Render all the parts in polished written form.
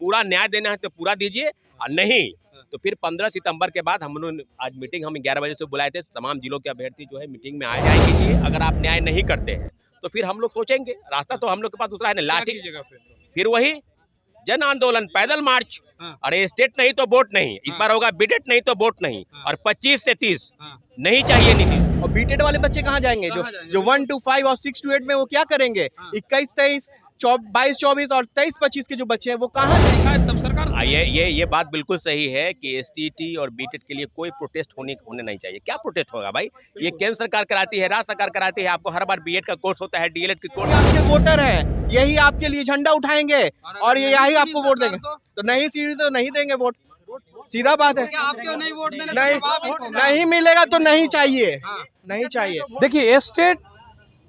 पूरा न्याय देना है तो पूरा दीजिए, और नहीं तो फिर 15 सितंबर के बाद हम लोग आज मीटिंग हम 11 बजे से बुलाए थे, तमाम जिलों के अभ्यर्थी जो है मीटिंग में आ जाएंगे। अगर आप न्याय नहीं करते हैं तो फिर हम लोग सोचेंगे, रास्ता तो हम लोग के पास दूसरा है ना, लाठी फिर वही जन आंदोलन, पैदल मार्च। अरे स्टेट नहीं तो वोट नहीं, इस बार होगा बीटेड नहीं तो वोट नहीं, और 25 से 30 नहीं चाहिए नीतीश। और बीटेड वाले बच्चे कहाँ जाएंगे? जो 1 to 5 और 6 to 8 में वो क्या करेंगे? 21, 23, 22, 24 और 23, 25 के जो बच्चे हैं वो कहाँ जाएंगे? तब सरकार ये बात बिल्कुल सही है कि एसटीटी और बीटेड के लिए कोई प्रोटेस्ट होने नहीं चाहिए। क्या प्रोटेस्ट होगा भाई? ये केंद्र सरकार कराती है, राज्य सरकार कराती है। आपको हर बार बीएड का कोर्स होता है, डीएलएड का कोर्स। आपके वोटर हैं, यही आपके लिए झंडा उठाएंगे और ये यही आपको वोट देंगे। तो नहीं सीधी तो नहीं देंगे वोट, सीधा बात है। आपको नहीं वोट देने नहीं मिलेगा तो नहीं चाहिए, नहीं चाहिए। देखिए स्टेट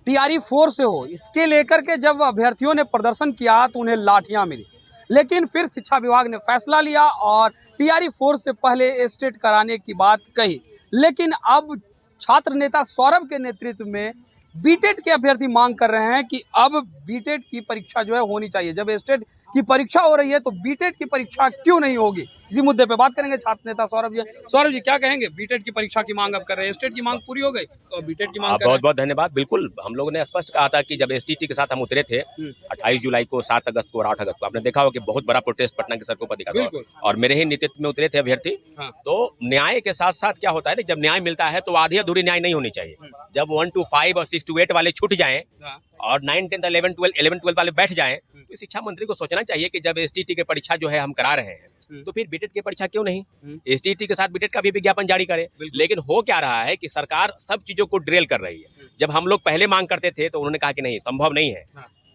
टीआरई 4 से हो, इसके लेकर के जब अभ्यर्थियों ने प्रदर्शन किया तो उन्हें लाठियां मिली, लेकिन फिर शिक्षा विभाग ने फैसला लिया और टीआरई 4 से पहले स्टेट कराने की बात कही। लेकिन अब छात्र नेता सौरभ के नेतृत्व में बीटेड के अभ्यर्थी मांग कर रहे हैं कि अब बीटेड की परीक्षा जो है होनी चाहिए। जब स्टेट की परीक्षा हो रही है तो बीटेड की परीक्षा क्यों नहीं होगी? इसी मुद्दे पे बात करेंगे छात्र नेता सौरभ जी। सौरभ जी क्या कहेंगे? बीटेड की परीक्षा की मांग अब कर रहे हैं, स्टेट की मांग पूरी हो गई और बीटेड की मांग बहुत बहुत धन्यवाद। बिल्कुल हम लोगों ने स्पष्ट कहा था कि जब एसटीटी के साथ हम उतरे थे 28 जुलाई को, 7 अगस्त को और 8 अगस्त को, आपने देखा हो कि बहुत बड़ा प्रोटेस्ट पटना की सड़कों पर दिखा था और मेरे ही नेतृत्व में उतरे थे अभ्यर्थी। तो न्याय के साथ साथ क्या होता है, जब न्याय मिलता है तो आधी अधूरी न्याय नहीं होनी चाहिए। जब 1 to 5 और 6 to 8 वाले छूट जाएं और 9, 10, 11, 12 वाले बैठ जाएं, तो शिक्षा मंत्री को सोचना चाहिए कि जब एसटीटी की परीक्षा जो है हम करा रहे हैं तो फिर बीटेड की परीक्षा क्यों नहीं? एसटीटी के साथ बीटेड का भी विज्ञापन जारी करे। लेकिन हो क्या रहा है कि सरकार सब चीजों को ड्रिल कर रही है। जब हम लोग पहले मांग करते थे तो उन्होंने कहा कि नहीं, संभव नहीं है।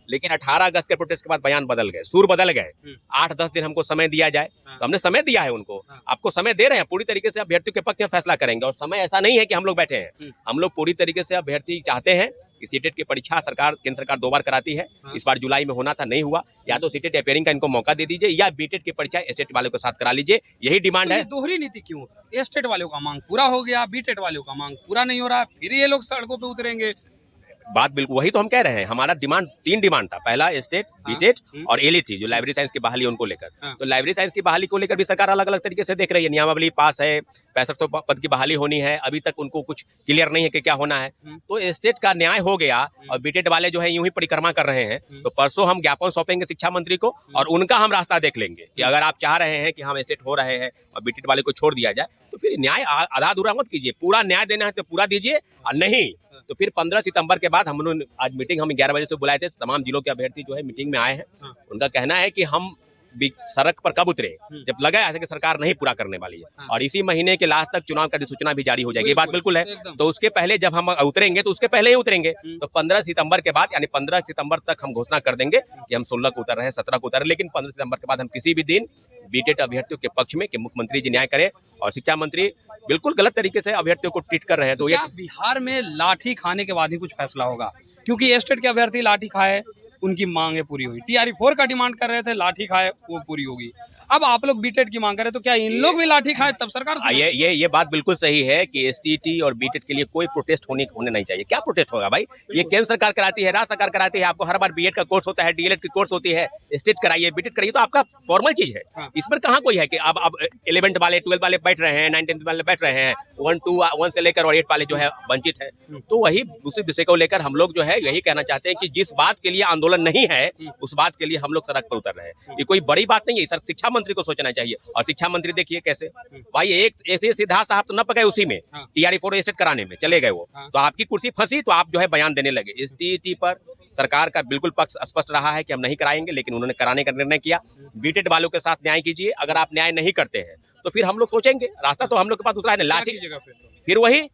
लेकिन 18 अगस्त के प्रोटेस्ट के बाद बयान बदल गए, सुर बदल गए। 8-10 दिन हमको समय दिया जाए, तो हमने समय दिया है उनको। आपको समय दे रहे हैं, पूरी तरीके से अभ्यर्थियों के पक्ष में फैसला करेंगे। और समय ऐसा नहीं है कि हम लोग बैठे हैं, हम लोग पूरी तरीके से अभ्यर्थी चाहते हैं कि सीटेट की परीक्षा केंद्र सरकार 2 बार कराती है। इस बार जुलाई में होना था, नहीं हुआ। या तो सीटेट अपेयरिंग का इनको मौका दे दीजिए या बीटेड की परीक्षा स्टेट वालों के साथ करा लीजिए, यही डिमांड है। दोहरी नीति क्यों? स्टेट वालों का मांग पूरा हो गया, बीटेड वालों का मांग पूरा नहीं हो रहा, फिर ये लोग सड़कों पे उतरेंगे। बात बिल्कुल वही तो हम कह रहे हैं। हमारा डिमांड 3 डिमांड था। पहला स्टेट, बीटेड और एलईटी जो लाइब्रेरी साइंस की बहाली उनको लेकर। तो लाइब्रेरी साइंस की बहाली को लेकर भी सरकार अलग अलग तरीके से देख रही है। नियमावली पास है, 6500 पद की बहाली होनी है, अभी तक उनको कुछ क्लियर नहीं है कि क्या होना है। तो स्टेट का न्याय हो गया और बीटेड वाले जो है यूं ही परिक्रमा कर रहे हैं। तो परसों हम ज्ञापन सौंपेंगे शिक्षा मंत्री को और उनका हम रास्ता देख लेंगे कि अगर आप चाह रहे हैं कि हम स्टेट हो रहे हैं और बीटेड वाले को छोड़ दिया जाए तो फिर न्याय आधा अधूरा मत कीजिए, पूरा न्याय देना है तो पूरा दीजिए, और नहीं तो फिर 15 सितंबर के बाद हम लोग आज मीटिंग हम 11 बजे से बुलाए थे, तमाम जिलों के अभ्यर्थी जो है मीटिंग में आए हैं। उनका कहना है कि हम सड़क पर कब उतरे, जब लगा ऐसा कि सरकार नहीं पूरा करने वाली है। और इसी महीने के लास्ट तक चुनाव का अधिसूचना भी जारी हो जाएगी, ये बात बिल्कुल है। तो उसके पहले जब हम उतरेंगे तो उसके पहले ही उतरेंगे। तो 15 सितंबर के बाद यानी 15 सितंबर तक हम घोषणा कर देंगे कि हम 16 को उतर रहे हैं, 17 को उतर रहे हैं। लेकिन 15 सितंबर के बाद हम किसी भी दिन बीटेड अभ्यर्थियों के पक्ष में कि मुख्यमंत्री जी न्याय करें। और शिक्षा मंत्री बिल्कुल गलत तरीके से अभ्यर्थियों को ट्रीट कर रहे हैं। तो ये बिहार में लाठी खाने के बाद ही कुछ फैसला होगा, क्योंकि स्टेट के अभ्यर्थी लाठी खाए, उनकी मांगे पूरी हुई। टीआरई 4 का डिमांड कर रहे थे, लाठी खाए, वो पूरी होगी। अब आप लोग बीटेड की मांग कर रहे हैं, तो क्या इन लोग भी लाठी खाए तब सरकार? ये बात बिल्कुल सही है कि एसटीटी और बीटेड के लिए कोई प्रोटेस्ट होने नहीं चाहिए। क्या प्रोटेस्ट होगा भाई? ये केंद्र सरकार कराती है, राज्य सरकार कराती है। आपको हर बार बीएड का कोर्स होता है, डीएलएड की कोर्स होती है, स्टेट कराइए, बीटेड कराइए, तो आपका फॉर्मल चीज है। इस पर कहाँ कोई है कि अब 11th वाले 12th वाले बैठ रहे हैं, 9, 10th वाले बैठ रहे हैं, 1 से लेकर और 8 वाले जो है वंचित है। तो वही दूसरे विषय को लेकर हम लोग जो है यही कहना चाहते हैं कि जिस बात के लिए आंदोलन नहीं है उस बात के लिए हम लोग सड़क पर उतर रहे हैं। ये कोई बड़ी बात नहीं है, सर शिक्षा मंत्री को सोचना चाहिए। और शिक्षा मंत्री देखिए कैसे भाई, एक ऐसे सिद्धार्थ साहब तो न पकाए उसी में टीआरई 4 स्टेट कराने में चले गए वो, तो आपकी कुर्सी फंसी तो आप जो है बयान देने लगे। एसटीटी पर सरकार का बिल्कुल पक्ष स्पष्ट रहा है कि हम नहीं कराएंगे, लेकिन उन्होंने कराने का निर्णय किया। बीटेड वालों के साथ न्याय कीजिए। अगर आप न्याय नहीं करते हैं तो फिर हम लोग सोचेंगे, रास्ता तो हम लोग के पास दूसरा है ना, लाठी फिर वही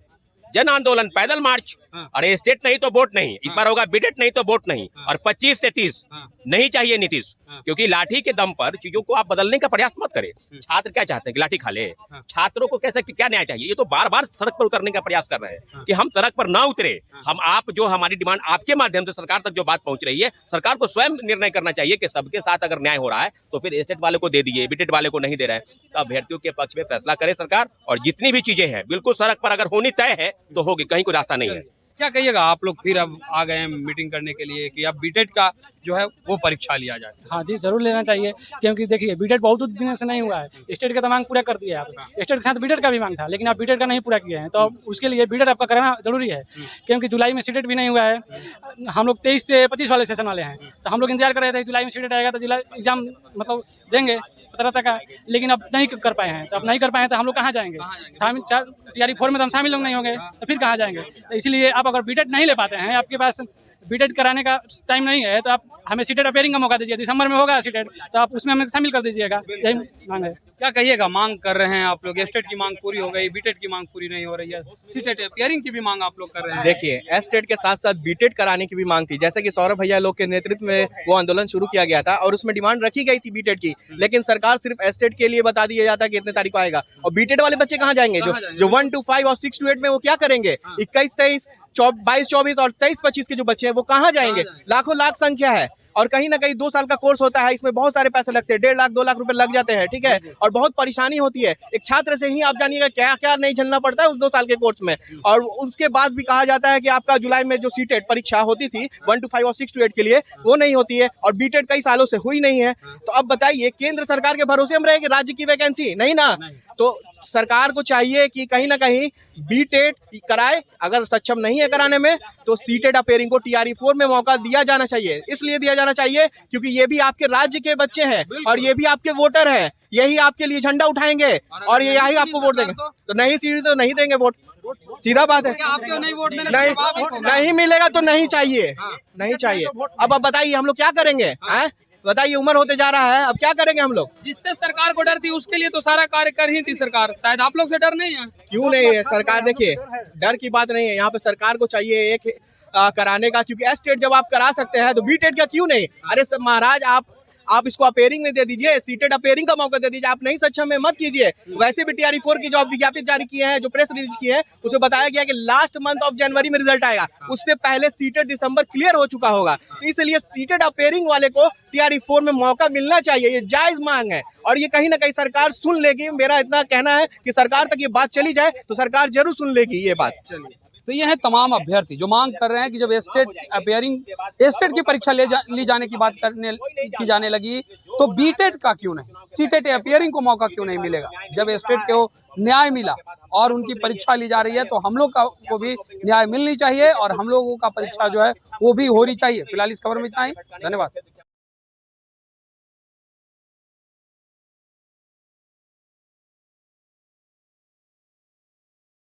जन आंदोलन, पैदल मार्च। अरे स्टेट नहीं तो वोट नहीं, इस बार होगा बीटेड नहीं तो वोट नहीं, और 25 से 30 नहीं चाहिए नीतीश। क्योंकि लाठी के दम पर चीजों को आप बदलने का प्रयास मत करें। छात्र क्या चाहते हैं कि लाठी खा ले? छात्रों को कैसे क्या न्याय चाहिए? ये तो बार बार सड़क पर उतरने का प्रयास कर रहे हैं कि हम सड़क पर ना उतरे। आप जो हमारी डिमांड आपके माध्यम से सरकार तक जो बात पहुंच रही है, सरकार को स्वयं निर्णय करना चाहिए कि सबके साथ अगर न्याय हो रहा है तो फिर स्टेट वाले को दे दिए, बीटेड वाले को नहीं दे रहे हैं। तो अभ्यर्थियों के पक्ष में फैसला करे सरकार, और जितनी भी चीजें हैं बिल्कुल सड़क पर अगर होनी तय है तो होगी, कहीं कोई रास्ता नहीं है। क्या कहिएगा, आप लोग फिर अब आ गए हैं मीटिंग करने के लिए कि अब बीटेट का जो है वो परीक्षा लिया जाए? हाँ जी, जरूर लेना चाहिए, क्योंकि देखिए बीटेट बहुत दिनों से नहीं हुआ है। स्टेट का तो मांग पूरा कर दिया है आप, स्टेट के साथ बीटेट का भी मांग था, लेकिन आप बीटेट का नहीं पूरा किए हैं, तो उसके लिए बीटेट आपका कराना जरूरी है। क्योंकि जुलाई में सीटेट भी नहीं हुआ है, हम लोग 23 से 25 वाले सेशन वाले हैं, तो हम लोग इंतजार कर रहे थे जुलाई में सीटेट आएगा तो जुलाई एग्जाम मतलब देंगे 15 तक का, लेकिन अब नहीं कर पाए हैं। तो अब नहीं कर पाए हैं तो हम लोग कहाँ जाएंगे? शामिल टीआरई 4 में तो हम शामिल लोग नहीं होंगे, तो फिर कहाँ जाएंगे? तो इसीलिए आप अगर बीटेट नहीं ले पाते हैं, आपके पास बीटेट कराने का टाइम नहीं है, तो आप हमें सीटेट अपेयरिंग का मौका दीजिए। दिसंबर में होगा सीटेट, तो आप उसमें हमें शामिल कर दीजिएगा, यही मांग है। क्या कहिएगा, मांग कर रहे हैं आप लोग, स्टेट की मांग पूरी हो गई, बीटेट की मांग पूरी नहीं हो रही है, सीटेट अपियरिंग की भी मांग आप लोग कर रहे हैं। देखिए, एस्टेट के साथ साथ बीटेट कराने की भी मांग थी, जैसे कि सौरभ भैया लोग के नेतृत्व में वो आंदोलन शुरू किया गया था और उसमें डिमांड रखी गई थी बीटेट की, लेकिन सरकार सिर्फ एस्टेट के लिए बता दिया जाता है कि इतने तारीख को आएगा। और बीटेट वाले बच्चे कहाँ जाएंगे? जो 1 to 5 और 6 to 8 में वो क्या करेंगे? 21, 23, 22, 24 और 23, 25 के जो बच्चे हैं वो कहाँ जाएंगे? लाखों लाख संख्या है, और कहीं ना कहीं 2 साल का कोर्स होता है, इसमें बहुत सारे पैसे लगते हैं, 1.5 लाख 2 लाख रुपए लग जाते हैं, ठीक है, और बहुत परेशानी होती है। एक छात्र से ही आप जानिएगा क्या क्या नहीं झेलना पड़ता है उस 2 साल के कोर्स में। और उसके बाद भी कहा जाता है कि आपका जुलाई में जो सीटेट परीक्षा होती थी 1 to 5 और 6 to 8 के लिए, वो नहीं होती है, और बीटेट कई सालों से हुई नहीं है। तो अब बताइए, केंद्र सरकार के भरोसे हम रहेंगे? राज्य की वैकेंसी नहीं ना, तो सरकार को चाहिए कि कहीं ना कहीं बीटेट कराए, अगर सक्षम नहीं है कराने में तो सीटेट अपेयरिंग को टीआरई 4 में मौका दिया जाना चाहिए। इसलिए दिया जाना चाहिए क्योंकि ये भी आपके राज्य के बच्चे हैं और ये भी आपके वोटर हैं, यही आपके लिए झंडा उठाएंगे और ये यही आपको वोट देंगे। तो नहीं सीट तो नहीं देंगे वोट, सीधा बात है। नहीं मिलेगा तो नहीं चाहिए, नहीं चाहिए। अब बताइए हम लोग क्या करेंगे? बताइए, उम्र होते जा रहा है, अब क्या करेंगे हम लोग? जिससे सरकार को डर थी उसके लिए तो सारा कार्य कर ही थी सरकार, शायद आप लोग से डर नहीं है। क्यों नहीं है सरकार? देखिए, डर की बात नहीं है, यहाँ पे सरकार को चाहिए एक कराने का, क्योंकि एस्टेट जब आप करा सकते हैं तो बीटेट का क्यों नहीं? अरे महाराज, आप इसको अपेयरिंग में दे दीजिए, सीटेट अपेयरिंग का मौका दे दीजिए, आप नहीं सक्षम में मत कीजिए। वैसे भी टीआरई 4 की जो विज्ञप्ति जारी किए हैं, जो प्रेस रिलीज की है, उसे बताया गया कि लास्ट मंथ ऑफ जनवरी में रिजल्ट आएगा, उससे पहले सीटेट दिसंबर क्लियर हो चुका होगा। तो इसलिए सीटेट अपेयरिंग वाले को टीआरई 4 में मौका मिलना चाहिए, ये जायज मांग है और ये कहीं ना कहीं सरकार सुन लेगी। मेरा इतना कहना है कि सरकार तक ये बात चली जाए तो सरकार जरूर सुन लेगी ये बात। तो ये है तमाम अभ्यर्थी जो मांग कर रहे हैं कि जब स्टेट की परीक्षा ली जाने की बात की जाने लगी तो बीटेट का क्यों नहीं, सीटेट अपियरिंग को मौका क्यों नहीं मिलेगा? जब स्टेट को न्याय मिला और उनकी परीक्षा ली जा रही है तो हम लोग को भी न्याय मिलनी चाहिए और हम लोगों का परीक्षा जो है वो भी होनी चाहिए। फिलहाल इस खबर में इतना ही, धन्यवाद।